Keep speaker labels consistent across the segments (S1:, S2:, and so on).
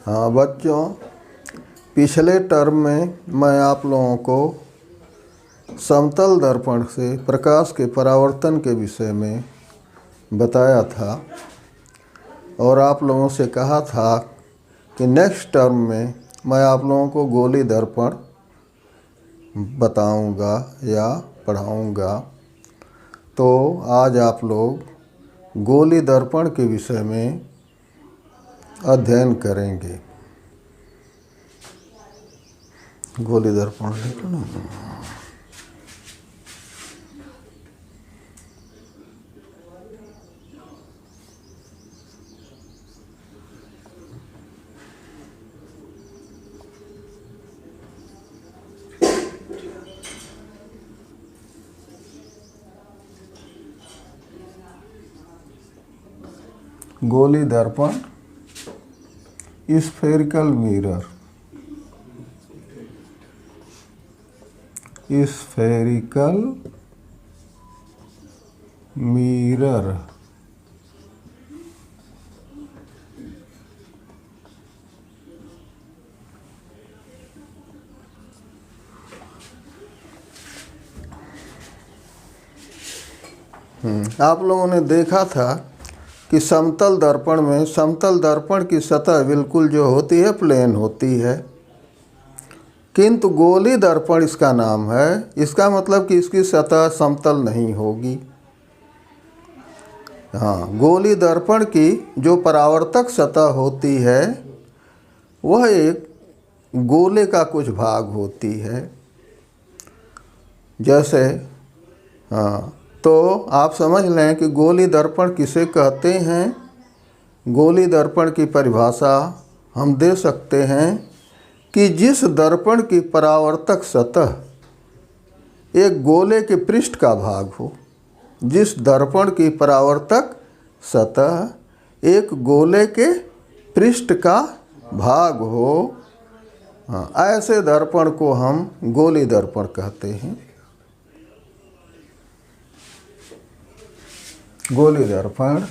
S1: हाँ बच्चों, पिछले टर्म में मैं आप लोगों को समतल दर्पण से प्रकाश के परावर्तन के विषय में बताया था और आप लोगों से कहा था कि नेक्स्ट टर्म में मैं आप लोगों को गोली दर्पण बताऊंगा या पढ़ाऊंगा। तो आज आप लोग गोली दर्पण के विषय में अध्ययन करेंगे। गोली दर्पण गोली दर्पण स्फेरिकल मिरर, स्फेरिकल मिरर आप लोगों ने देखा था कि समतल दर्पण में समतल दर्पण की सतह बिल्कुल जो होती है प्लेन होती है, किंतु गोली दर्पण इसका नाम है। इसका मतलब कि इसकी सतह समतल नहीं होगी। हाँ, गोली दर्पण की जो परावर्तक सतह होती है वह एक गोले का कुछ भाग होती है। जैसे हाँ, तो आप समझ लें कि गोली दर्पण किसे कहते हैं। गोली दर्पण की परिभाषा हम दे सकते हैं कि जिस दर्पण की परावर्तक सतह एक गोले के पृष्ठ का भाग हो, जिस दर्पण की परावर्तक सतह एक गोले के पृष्ठ का भाग हो, हाँ, ऐसे दर्पण को हम गोली दर्पण कहते हैं। गोली दर्पण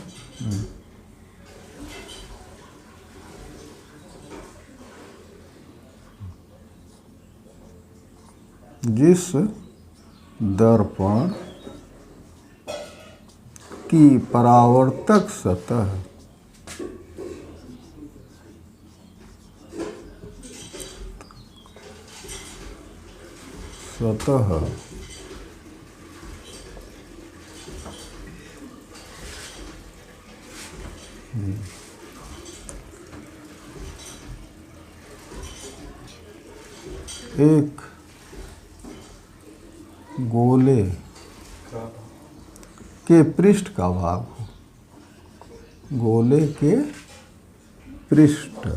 S1: जिस दर्पण की परावर्तक सतह एक गोले के पृष्ठ का भाग हो, गोले के पृष्ठ,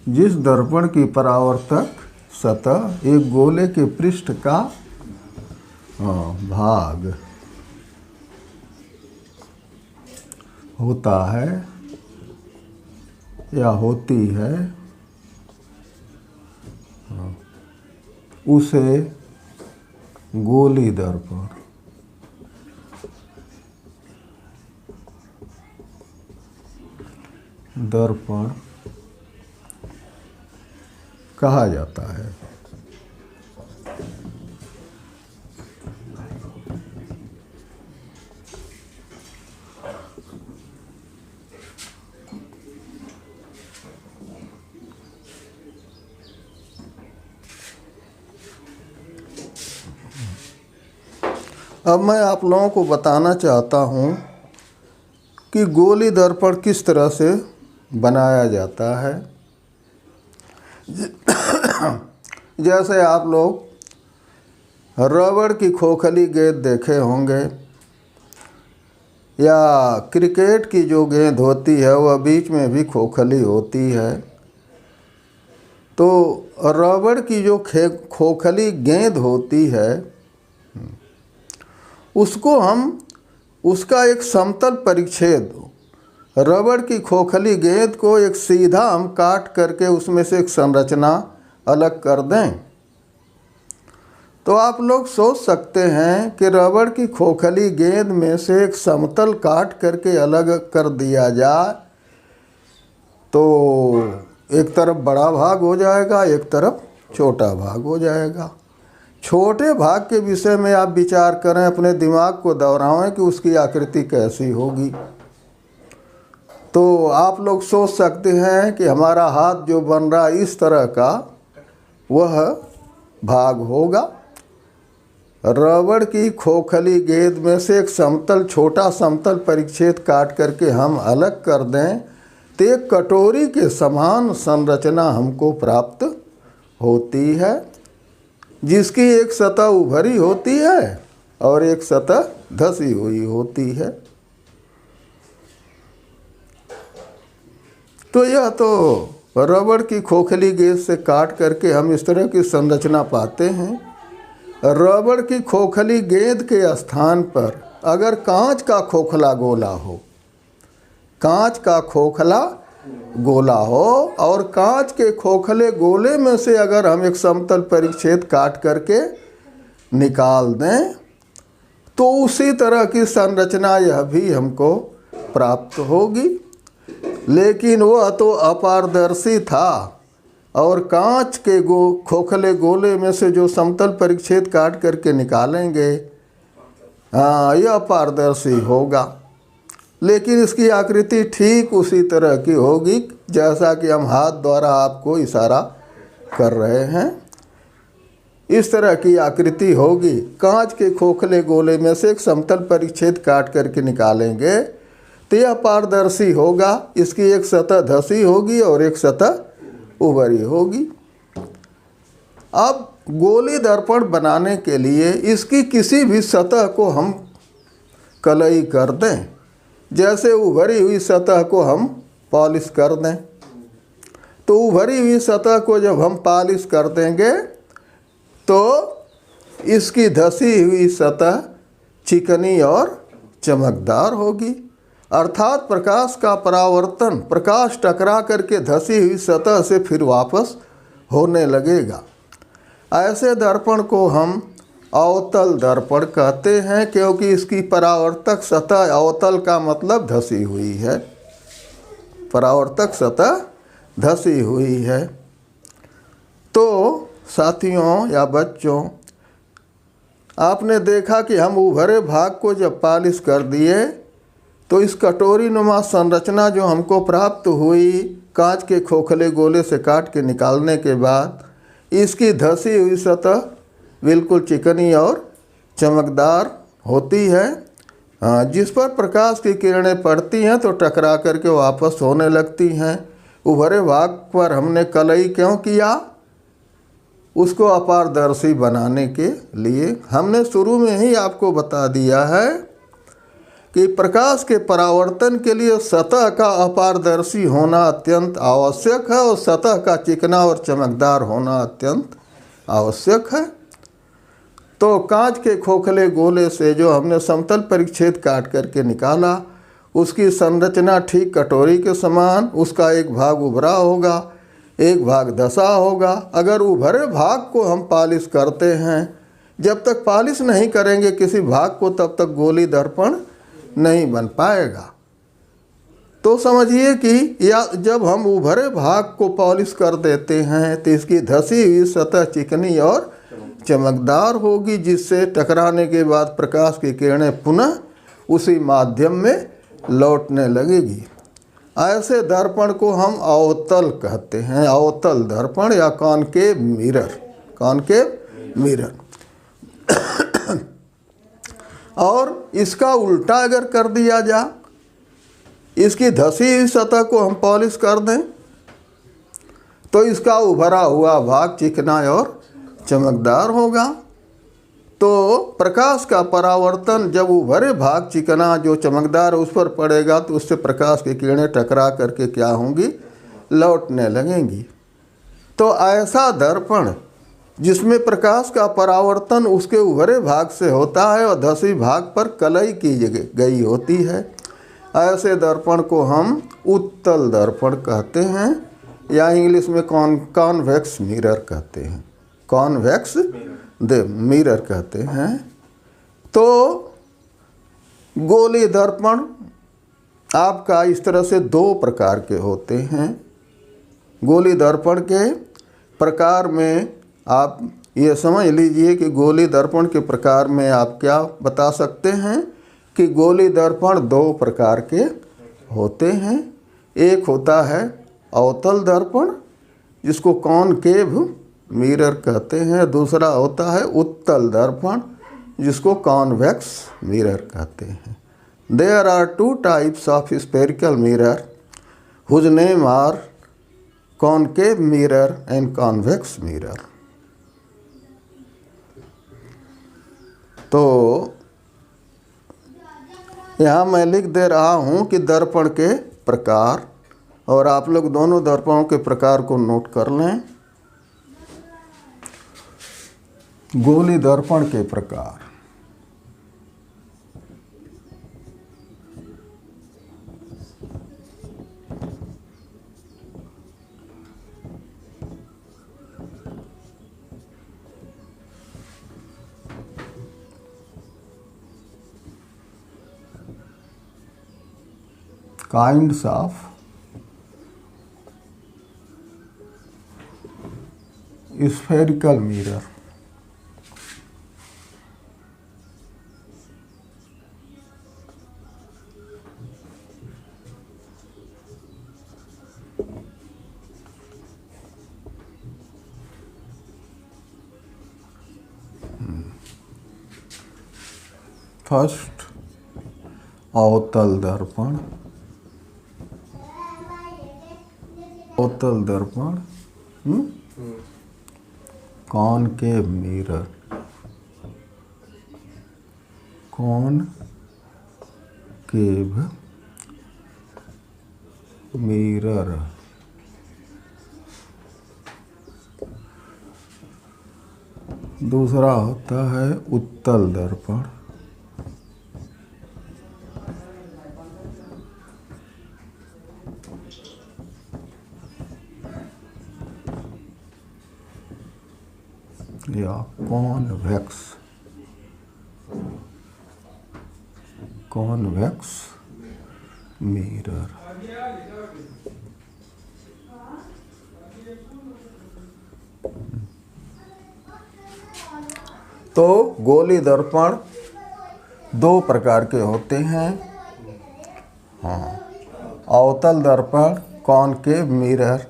S1: जिस दर्पण की परावर्तक सतह एक गोले के पृष्ठ का भाग होता है या होती है, उसे गोली दर्पण कहा जाता है। अब मैं आप लोगों को बताना चाहता हूँ कि गोली दर्पण किस तरह से बनाया जाता है। जैसे आप लोग रबड़ की खोखली गेंद देखे होंगे या क्रिकेट की जो गेंद होती है वह बीच में भी खोखली होती है। तो रबड़ की जो खोखली गेंद होती है उसको हम उसका एक समतल परिच्छेद, रबड़ की खोखली गेंद को एक सीधा हम काट करके उसमें से एक संरचना अलग कर दें तो आप लोग सोच सकते हैं कि रबड़ की खोखली गेंद में से एक समतल काट करके अलग कर दिया जाए तो एक तरफ बड़ा भाग हो जाएगा, एक तरफ छोटा भाग हो जाएगा। छोटे भाग के विषय में आप विचार करें, अपने दिमाग को दोहराएं कि उसकी आकृति कैसी होगी। तो आप लोग सोच सकते हैं कि हमारा हाथ जो बन रहा है इस तरह का वह भाग होगा। रबड़ की खोखली गेंद में से एक समतल छोटा समतल परिच्छेद काट करके हम अलग कर दें तो एक कटोरी के समान संरचना हमको प्राप्त होती है, जिसकी एक सतह उभरी होती है और एक सतह धसी हुई होती है। तो यह तो रबड़ की खोखली गेंद से काट करके हम इस तरह की संरचना पाते हैं। रबड़ की खोखली गेंद के स्थान पर अगर कांच का खोखला गोला हो, कांच का खोखला गोला हो और कांच के खोखले गोले में से अगर हम एक समतल परिच्छेद काट करके निकाल दें तो उसी तरह की संरचना यह भी हमको प्राप्त होगी। लेकिन वह तो अपारदर्शी था और कांच के खोखले गोले में से जो समतल परिच्छेद काट करके निकालेंगे यह अपारदर्शी होगा, लेकिन इसकी आकृति ठीक उसी तरह की होगी जैसा कि हम हाथ द्वारा आपको इशारा कर रहे हैं। इस तरह की आकृति होगी। कांच के खोखले गोले में से एक समतल परिच्छेद काट करके निकालेंगे तो यह पारदर्शी होगा। इसकी एक सतह धसी होगी और एक सतह उभरी होगी। अब गोली दर्पण बनाने के लिए इसकी किसी भी सतह को हम कलई कर दें, जैसे उभरी हुई सतह को हम पॉलिश कर दें, तो उभरी हुई सतह को जब हम पॉलिश कर देंगे तो इसकी धसी हुई सतह चिकनी और चमकदार होगी, अर्थात प्रकाश का परावर्तन प्रकाश टकरा करके धसी हुई सतह से फिर वापस होने लगेगा। ऐसे दर्पण को हम अवतल दर्पण कहते हैं, क्योंकि इसकी परावर्तक सतह, अवतल का मतलब धसी हुई है, परावर्तक सतह धसी हुई है। तो साथियों या बच्चों, आपने देखा कि हम उभरे भाग को जब पॉलिश कर दिए तो इस कटोरी नुमा संरचना जो हमको प्राप्त हुई कांच के खोखले गोले से काट के निकालने के बाद, इसकी धसी हुई सतह बिल्कुल चिकनी और चमकदार होती है, जिस पर प्रकाश की किरणें पड़ती हैं तो टकरा करके वापस होने लगती हैं। उभरे भाग पर हमने कलई क्यों किया? उसको अपारदर्शी बनाने के लिए। हमने शुरू में ही आपको बता दिया है कि प्रकाश के परावर्तन के लिए सतह का अपारदर्शी होना अत्यंत आवश्यक है और सतह का चिकना और चमकदार होना अत्यंत आवश्यक है। तो कांच के खोखले गोले से जो हमने समतल परिच्छेद काट करके निकाला, उसकी संरचना ठीक कटोरी के समान, उसका एक भाग उभरा होगा, एक भाग धसा होगा। अगर उभरे भाग को हम पॉलिश करते हैं, जब तक पॉलिश नहीं करेंगे किसी भाग को तब तक गोली दर्पण नहीं बन पाएगा। तो समझिए कि या जब हम उभरे भाग को पॉलिश कर देते हैं तो इसकी धसी हुई सतह चिकनी और चमकदार होगी, जिससे टकराने के बाद प्रकाश की किरणें पुनः उसी माध्यम में लौटने लगेगी। ऐसे दर्पण को हम अवतल कहते हैं, अवतल दर्पण या कॉनकेव मिरर, कॉनकेव मिरर। और इसका उल्टा अगर कर दिया जाए, इसकी धसी हुई सतह को हम पॉलिश कर दें तो इसका उभरा हुआ भाग चिकना और चमकदार होगा। तो प्रकाश का परावर्तन जब उभरे भाग चिकना जो चमकदार उस पर पड़ेगा तो उससे प्रकाश की किरणें टकरा करके क्या होंगी? लौटने लगेंगी। तो ऐसा दर्पण जिसमें प्रकाश का परावर्तन उसके उभरे भाग से होता है और धसी भाग पर कलई की गई होती है, ऐसे दर्पण को हम उत्तल दर्पण कहते हैं या इंग्लिश में कॉन्वेक्स मिरर कहते हैं, कॉन्वेक्स मिरर कहते हैं। तो गोली दर्पण आपका इस तरह से दो प्रकार के होते हैं। गोली दर्पण के प्रकार में आप ये समझ लीजिए कि गोली दर्पण के प्रकार में आप क्या बता सकते हैं कि गोली दर्पण दो प्रकार के होते हैं। एक होता है अवतल दर्पण जिसको कॉनकेव मिरर कहते हैं, दूसरा होता है उत्तल दर्पण जिसको कॉन्वेक्स मिरर कहते हैं। There are two types of spherical mirror whose name are concave mirror and convex mirror. तो यहाँ मैं लिख दे रहा हूँ कि दर्पण के प्रकार, और आप लोग दोनों दर्पणों के प्रकार को नोट कर लें। गोली दर्पण के प्रकार। Kinds of spherical mirror. First अवतल दर्पण। अवतल दर्पण कॉनकेव मिरर। Concave mirror. दूसरा होता है उत्तल दर्पण। या कॉन्वेक्स मिरर। तो गोली दर्पण दो प्रकार के होते हैं। हाँ, अवतल दर्पण कॉनकेव मिरर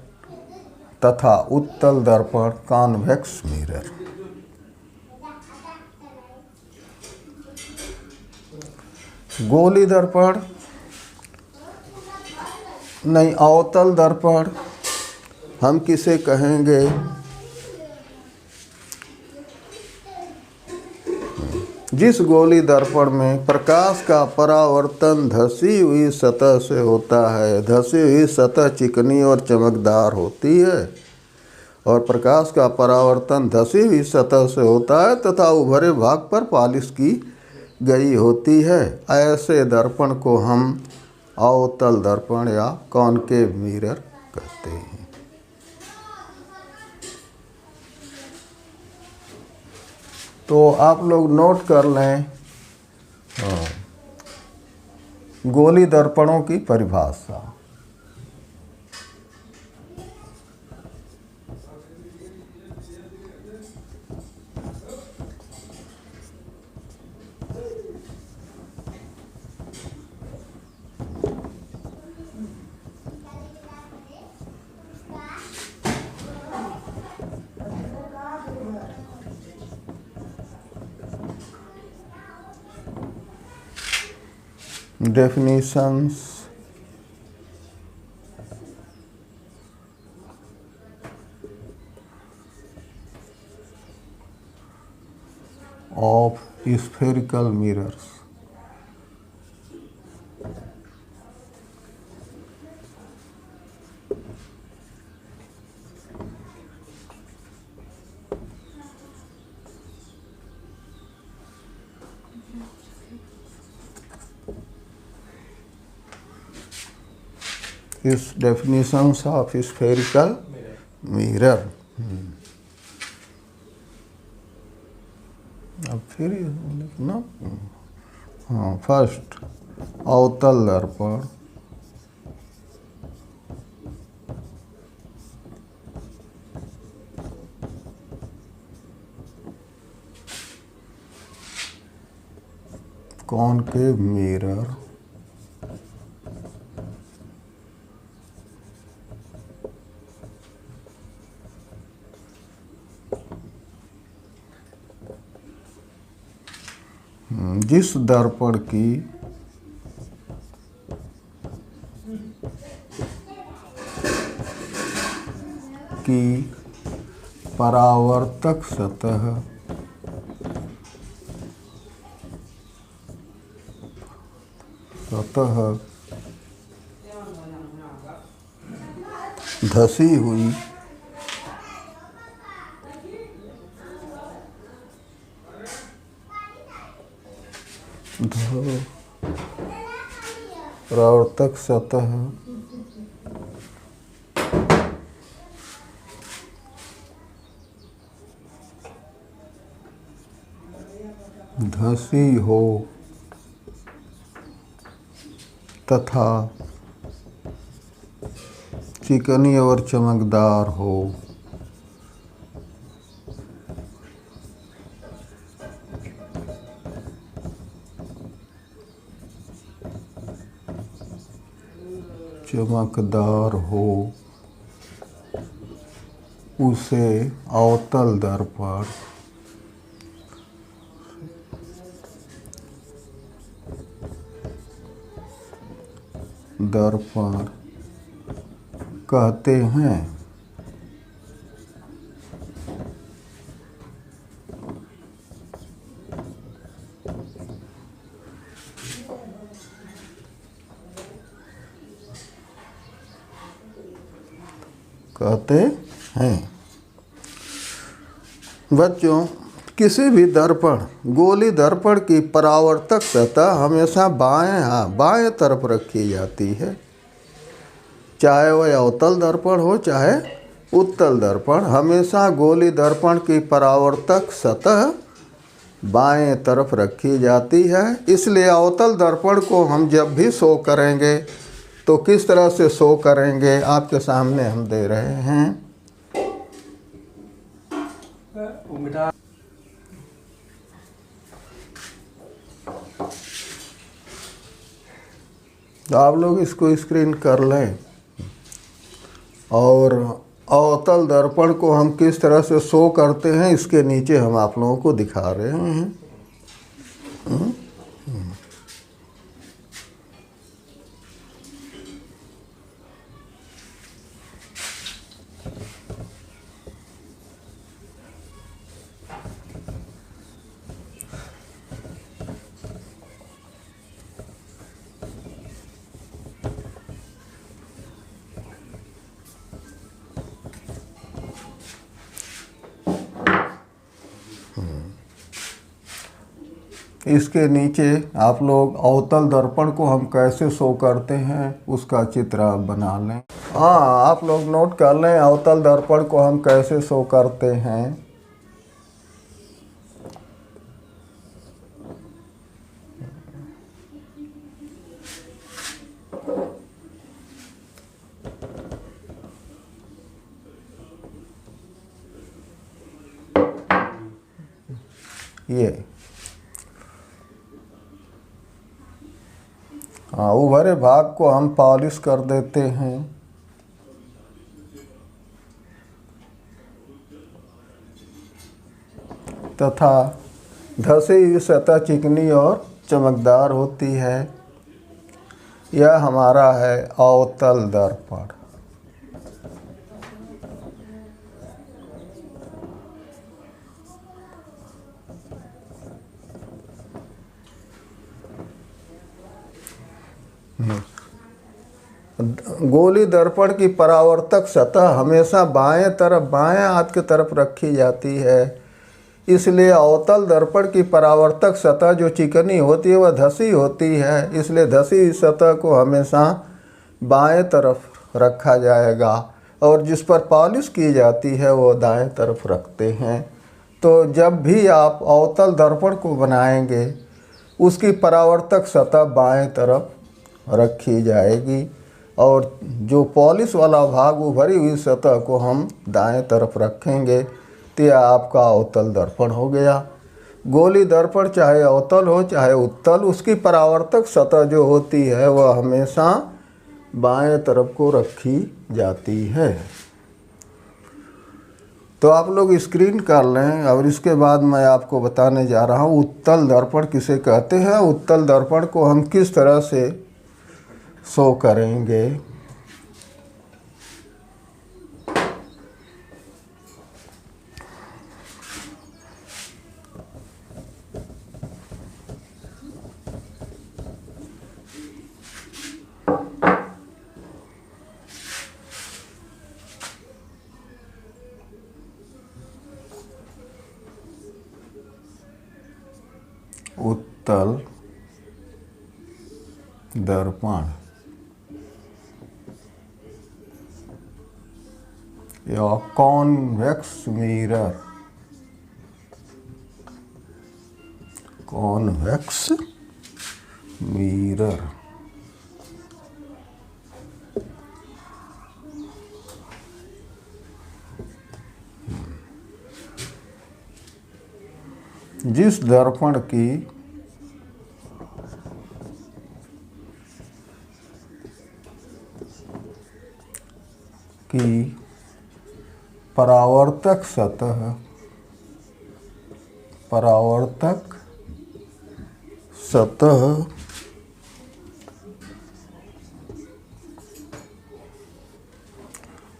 S1: तथा उत्तल दर्पण कॉन्वेक्स मिरर। गोली दर्पण नहीं, अवतल दर्पण हम किसे कहेंगे? जिस गोली दर्पण में प्रकाश का परावर्तन धसी हुई सतह से होता है। धसी हुई सतह चिकनी और चमकदार होती है और प्रकाश का परावर्तन धसी हुई सतह से होता है तथा उभरे भाग पर पॉलिश की गई होती है। ऐसे दर्पण को हम अवतल दर्पण या कॉनकेव मिरर कहते हैं। तो आप लोग नोट कर लें गोली दर्पणों की परिभाषा। Definitions of spherical mirrors. Is definitions of spherical mirror. अब फिर लिखना। हाँ, फर्स्ट अवतल दर्पण, कॉनकेव मिरर, जिस दर्पण की परावर्तक सतह धसी हुई परावर्तक सतह धसी हो तथा चिकनी और चमकदार हो, उसे अवतल दर्पण कहते हैं। बच्चों, किसी भी दर्पण, गोली दर्पण की परावर्तक सतह हमेशा बाएं तरफ रखी जाती है। चाहे वह अवतल दर्पण हो चाहे उत्तल दर्पण, हमेशा गोली दर्पण की परावर्तक सतह बाएं तरफ रखी जाती है। इसलिए अवतल दर्पण को हम जब भी शो करेंगे तो किस तरह से शो करेंगे, आपके सामने हम दे रहे हैं। तो आप लोग इसको स्क्रीन कर लें। और अवतल दर्पण को हम किस तरह से शो करते हैं, इसके नीचे हम आप लोगों को दिखा रहे हैं। इसके नीचे आप लोग अवतल दर्पण को हम कैसे शो करते हैं उसका चित्र आप बना लें। हाँ, आप लोग नोट कर लें अवतल दर्पण को हम कैसे शो करते हैं। ये उभरे भाग को हम पॉलिश कर देते हैं तथा धसी हुई सतह चिकनी और चमकदार होती है। यह हमारा है अवतल दर्पण। गोली दर्पण की परावर्तक सतह हमेशा बाएं हाथ की तरफ रखी जाती है। इसलिए अवतल दर्पण की परावर्तक सतह जो चिकनी होती है वह धसी होती है। इसलिए धसी सतह को हमेशा बाएं तरफ रखा जाएगा और जिस पर पॉलिश की जाती है वो दाएं तरफ रखते हैं तो जब भी आप अवतल दर्पण को बनाएंगे उसकी परावर्तक सतह बाएं तरफ रखी जाएगी और जो पॉलिश वाला भाग उभरी हुई सतह को हम दाएं तरफ रखेंगे तो यह आपका अवतल दर्पण हो गया। गोली दर्पण चाहे अवतल हो चाहे उत्तल, उसकी परावर्तक सतह जो होती है वह हमेशा बाएं तरफ को रखी जाती है। तो आप लोग स्क्रीन कर लें और इसके बाद मैं आपको बताने जा रहा हूँ उत्तल दर्पण किसे कहते हैं, उत्तल दर्पण को हम किस तरह से शो करेंगे। उत्तल दर्पण या कॉन्वेक्स मिरर, कॉन्वेक्स मिरर जिस दर्पण की परावर्तक सतह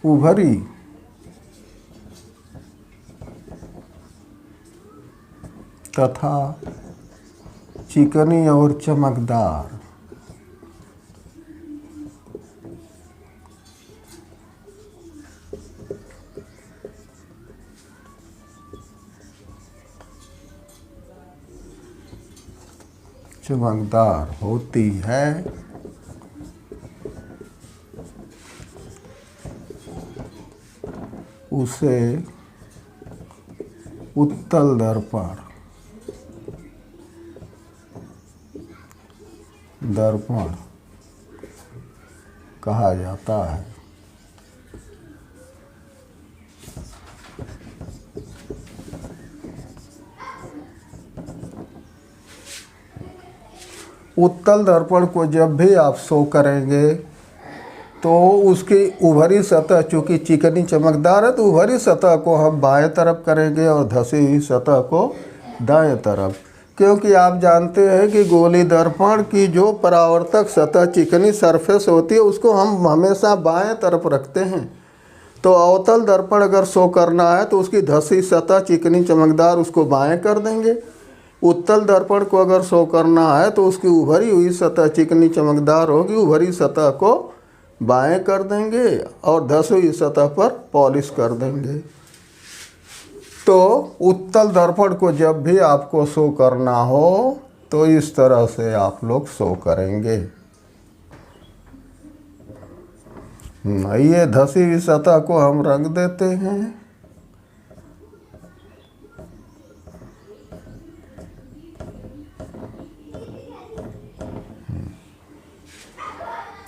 S1: उभरी तथा चिकनी और चमकदार होती है उसे उत्तल दर्पण कहा जाता है। उत्तल दर्पण को जब भी आप शो करेंगे तो उसकी उभरी सतह चूँकि चिकनी चमकदार है तो उभरी सतह को हम बाएं तरफ करेंगे और धसी हुई सतह को दाएं तरफ, क्योंकि आप जानते हैं कि गोली दर्पण की जो परावर्तक सतह चिकनी सरफेस होती है उसको हम हमेशा बाएं तरफ रखते हैं। तो अवतल दर्पण अगर शो करना है तो उसकी धसी सतह चिकनी चमकदार उसको बाएं कर देंगे। उत्तल दर्पण को अगर शो करना है तो उसकी उभरी हुई सतह चिकनी चमकदार होगी, उभरी सतह को बाएं कर देंगे और धसी हुई सतह पर पॉलिश कर देंगे। तो उत्तल दर्पण को जब भी आपको शो करना हो तो इस तरह से आप लोग शो करेंगे। ये धसी हुई सतह को हम रंग देते हैं।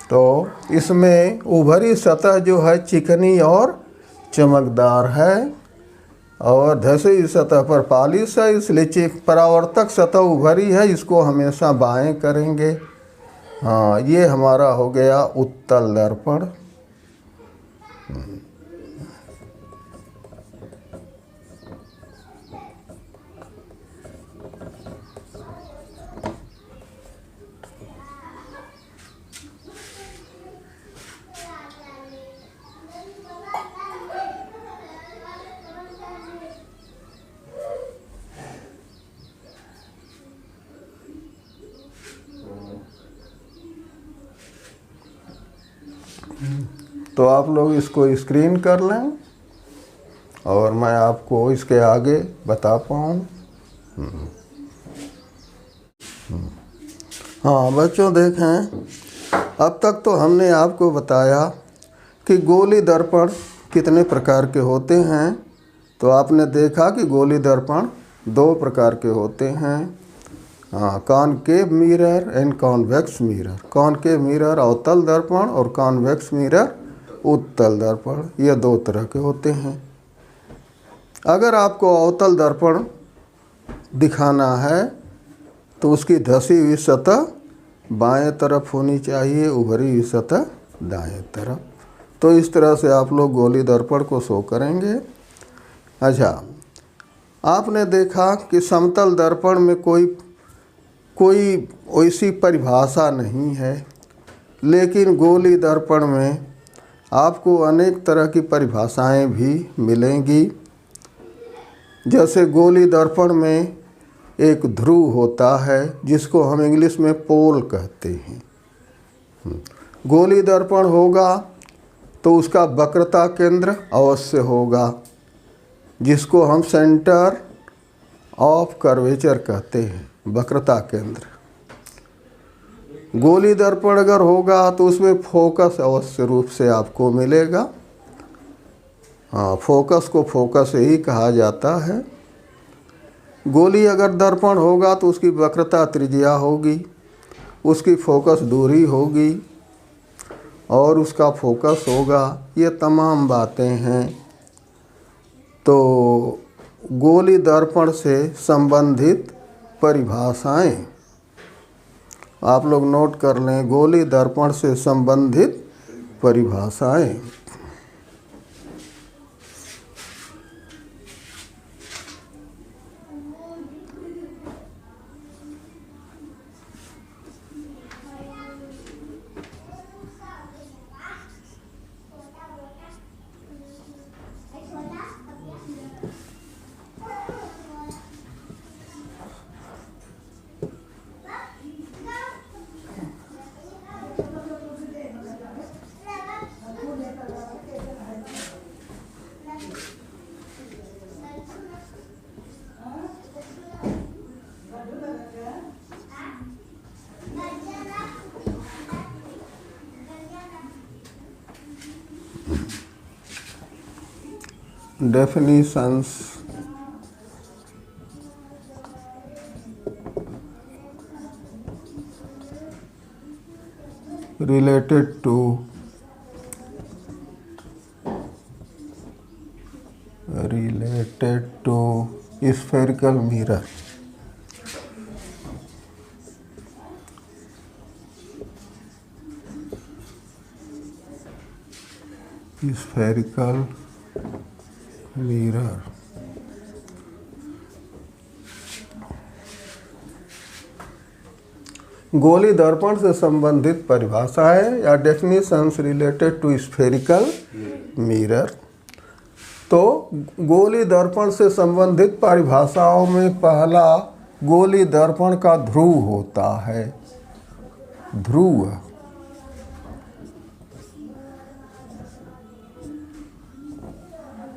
S1: तो इसमें उभरी सतह जो है चिकनी और चमकदार है और धसी हुई सतह पर पॉलिश है, इसलिए परावर्तक सतह उभरी है, इसको हमेशा बाएं करेंगे। हाँ, ये हमारा हो गया उत्तल दर्पण। तो आप लोग इसको स्क्रीन कर लें और मैं आपको इसके आगे बता पाऊँ। हाँ बच्चों, देखें, अब तक तो हमने आपको बताया कि गोली दर्पण कितने प्रकार के होते हैं तो आपने देखा कि गोली दर्पण दो प्रकार के होते हैं, concave mirror and convex mirror. Concave mirror अवतल दर्पण और कॉन्वेक्स मिरर उत्तल दर्पण, ये दो तरह के होते हैं। अगर आपको अवतल दर्पण दिखाना है तो उसकी धसी हुई सतह बाएं तरफ होनी चाहिए, उभरी हुई सतह दाएं तरफ। तो इस तरह से आप लोग गोली दर्पण को शो करेंगे। अच्छा, आपने देखा कि समतल दर्पण में कोई वैसी परिभाषा नहीं है, लेकिन गोली दर्पण में आपको अनेक तरह की परिभाषाएं भी मिलेंगी। जैसे गोली दर्पण में एक ध्रुव होता है जिसको हम इंग्लिश में पोल कहते हैं। गोली दर्पण होगा तो उसका वक्रता केंद्र अवश्य होगा, जिसको हम सेंटर ऑफ कर्वेचर कहते हैं, वक्रता केंद्र। गोली दर्पण अगर होगा तो उसमें फोकस अवश्य रूप से आपको मिलेगा। फोकस को फोकस ही कहा जाता है। गोली अगर दर्पण होगा तो उसकी वक्रता त्रिज्या होगी, उसकी फोकस दूरी होगी और उसका फोकस होगा। ये तमाम बातें हैं। तो गोली दर्पण से संबंधित परिभाषाएं आप लोग नोट कर लें। गोली दर्पण से संबंधित परिभाषाएं। Definitions related to spherical mirror. Spherical mirror. गोली दर्पण से संबंधित परिभाषा है या definitions related to spherical mirror. तो गोली दर्पण से संबंधित परिभाषाओं में पहला गोली दर्पण का ध्रुव होता है। ध्रुव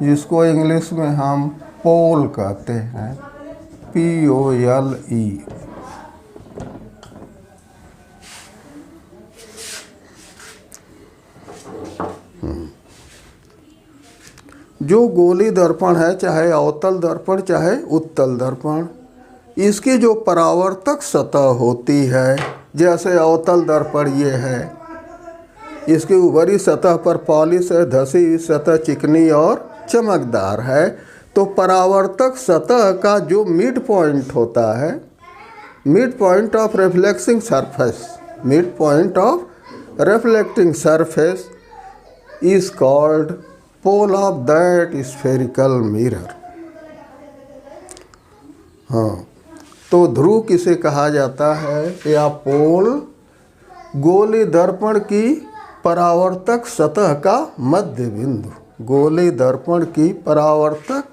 S1: जिसको इंग्लिश में हम पोल कहते हैं, POLE। जो गोली दर्पण है, चाहे अवतल दर्पण चाहे उत्तल दर्पण, इसकी जो परावर्तक सतह होती है, जैसे अवतल दर्पण ये है, इसकी ऊपरी सतह पर पॉलिश है, धसी हुई सतह चिकनी और चमकदार है। तो परावर्तक सतह का जो मिड पॉइंट होता है, mid point of reflecting surface, mid point of reflecting surface is called pole of that spherical mirror. हाँ, तो ध्रुव किसे कहा जाता है या पोल? गोली दर्पण की परावर्तक सतह का मध्य बिंदु। गोली दर्पण की परावर्तक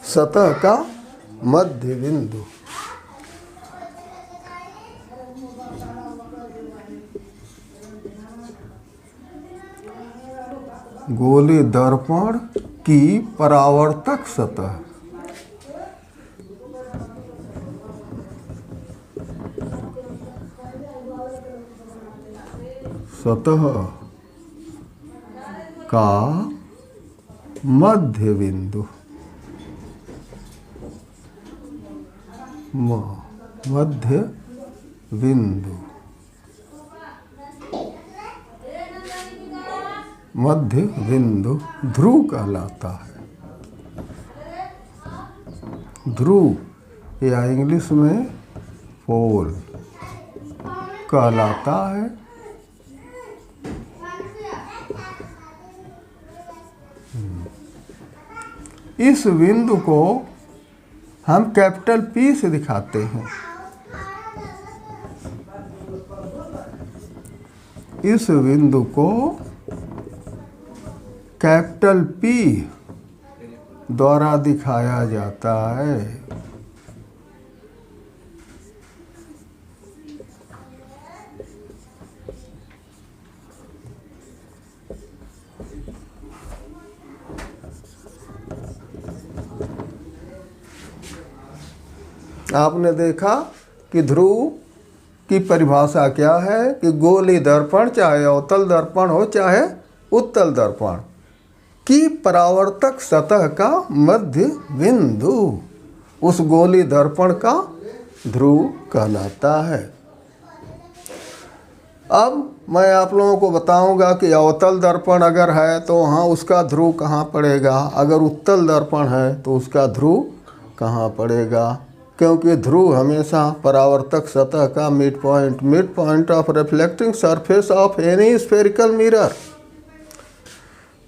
S1: सतह का मध्य बिंदु। गोली दर्पण की परावर्तक सतह का मध्य बिंदु। मध्य बिंदु, मध्य बिंदु ध्रुव कहलाता है। ध्रुव या इंग्लिश में पोल कहलाता है। इस बिंदु को हम कैपिटल P से दिखाते हैं। इस बिंदु को कैपिटल P द्वारा दिखाया जाता है। आपने देखा कि ध्रुव की परिभाषा क्या है कि गोली दर्पण, चाहे अवतल दर्पण हो चाहे उत्तल दर्पण, की परावर्तक सतह का मध्य बिंदु उस गोली दर्पण का ध्रुव कहलाता है। अब मैं आप लोगों को बताऊंगा कि अवतल दर्पण अगर है तो वहाँ उसका ध्रुव कहाँ पड़ेगा, अगर उत्तल दर्पण है तो उसका ध्रुव कहाँ पड़ेगा, क्योंकि ध्रुव हमेशा परावर्तक सतह का mid point of reflecting surface of any spherical mirror,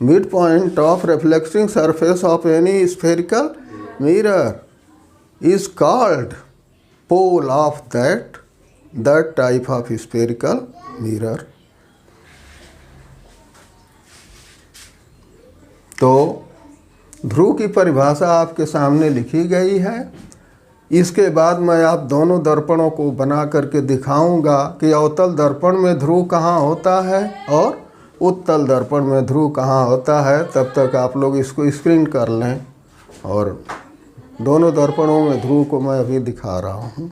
S1: mid point of reflecting surface of any spherical mirror is called pole of that type of spherical mirror. तो ध्रुव की परिभाषा आपके सामने लिखी गई है। इसके बाद मैं आप दोनों दर्पणों को बना करके दिखाऊंगा कि अवतल दर्पण में ध्रुव कहाँ होता है और उत्तल दर्पण में ध्रुव कहाँ होता है। तब तक आप लोग इसको स्क्रीन कर लें और दोनों दर्पणों में ध्रुव को मैं अभी दिखा रहा हूँ।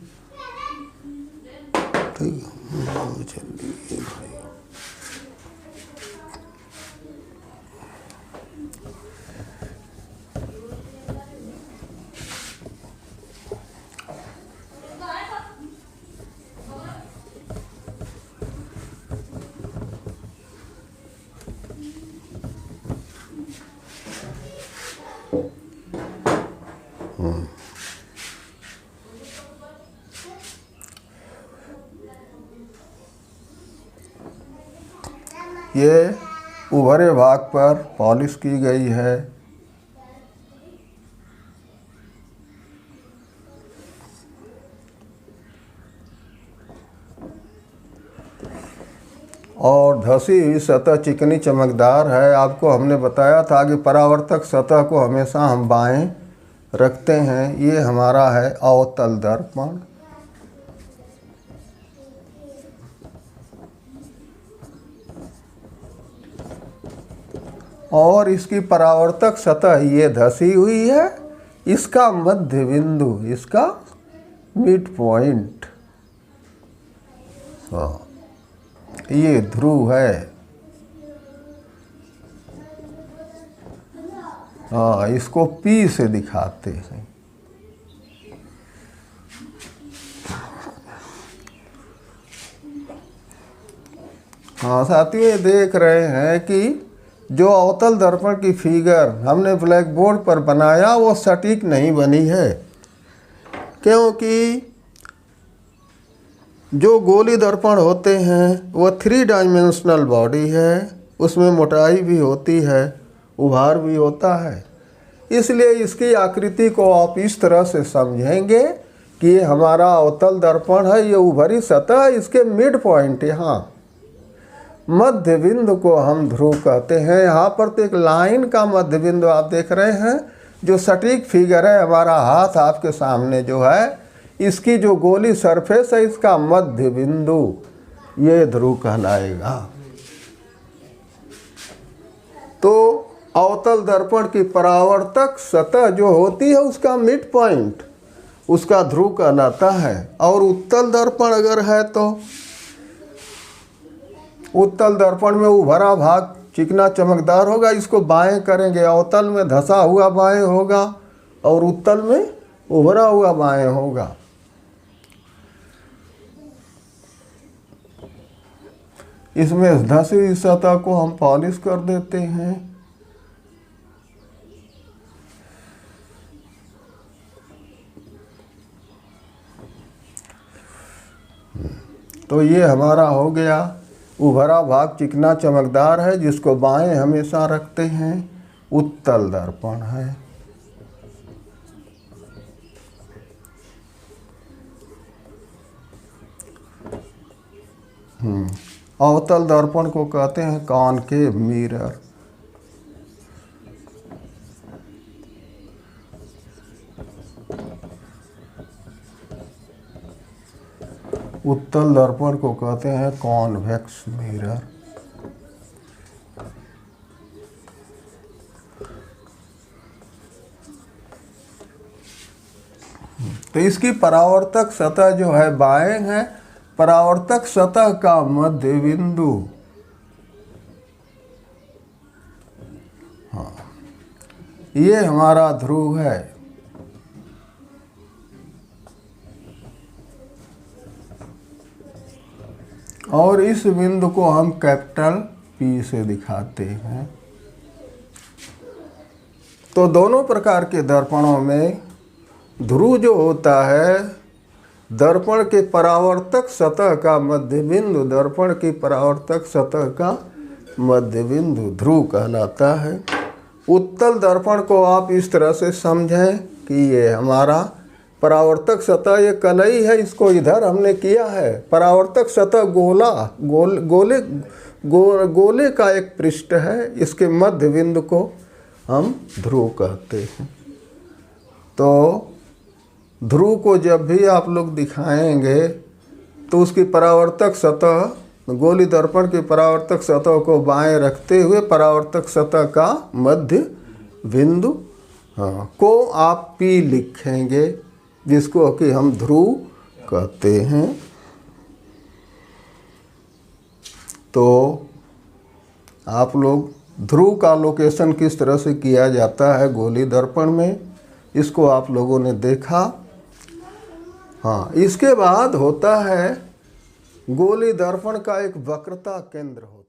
S1: ठीक है, चलिए भाई। ये उभरे भाग पर पॉलिश की गई है। और धसी हुई सतह चिकनी चमकदार है। आपको हमने बताया था कि परावर्तक सतह को हमेशा हम बाएं रखते हैं। ये हमारा है अवतल दर्पण। और इसकी परावर्तक सतह ये धसी हुई है। इसका मध्य बिंदु, इसका मिड पॉइंट, ये ध्रुव है। हाँ, इसको P से दिखाते हैं। हाँ साथियों, ये देख रहे हैं कि जो अवतल दर्पण की फिगर हमने ब्लैक बोर्ड पर बनाया वो सटीक नहीं बनी है, क्योंकि जो गोली दर्पण होते हैं वो 3 डायमेंशनल बॉडी है। उसमें मोटाई भी होती है, उभार भी होता है। इसलिए इसकी आकृति को आप इस तरह से समझेंगे कि ये हमारा अवतल दर्पण है। ये उभरी सतह, इसके मिड पॉइंट, यहाँ मध्य बिंदु को हम ध्रुव कहते हैं। यहाँ पर तो एक लाइन का मध्य बिंदु आप देख रहे हैं। जो सटीक फिगर है, हमारा हाथ आपके सामने जो है, इसकी जो गोली सरफेस है, इसका मध्य बिंदु ये ध्रुव कहलाएगा। तो अवतल दर्पण की परावर्तक सतह जो होती है उसका मिड पॉइंट उसका ध्रुव कहलाता है। और उत्तल दर्पण अगर है तो उत्तल दर्पण में उभरा भाग चिकना चमकदार होगा, इसको बाएं करेंगे। अवतल में धसा हुआ बाएं होगा और उत्तल में उभरा हुआ बाएं होगा। इसमें धसी सतह को हम पॉलिश कर देते हैं। तो ये हमारा हो गया उभरा भाग चिकना चमकदार है, जिसको बाएं हमेशा रखते हैं। उत्तल दर्पण है। अवतल दर्पण को कहते हैं कॉनकेव मिरर। उत्तल दर्पण को कहते हैं कॉन्वेक्स मिरर। तो इसकी परावर्तक सतह जो है बाएं है। परावर्तक सतह का मध्य बिंदु, ये हमारा ध्रुव है। और इस बिंदु को हम कैपिटल P से दिखाते हैं। तो दोनों प्रकार के दर्पणों में ध्रुव जो होता है, दर्पण के परावर्तक सतह का मध्य बिंदु, दर्पण की परावर्तक सतह का मध्य बिंदु ध्रुव कहलाता है। उत्तल दर्पण को आप इस तरह से समझें कि ये हमारा परावर्तक सतह, ये कलई है, इसको इधर हमने किया है। परावर्तक सतह गोले का एक पृष्ठ है। इसके मध्य बिंदु को हम ध्रुव कहते हैं। तो ध्रुव को जब भी आप लोग दिखाएंगे तो उसकी परावर्तक सतह, गोली दर्पण की परावर्तक सतह को बाएं रखते हुए परावर्तक सतह का मध्य बिंदु को आप P लिखेंगे, जिसको कि हम ध्रुव कहते हैं। तो आप लोग ध्रुव का लोकेशन किस तरह से किया जाता है गोली दर्पण में, इसको आप लोगों ने देखा। हाँ, इसके बाद होता है गोली दर्पण का एक वक्रता केंद्र होता है।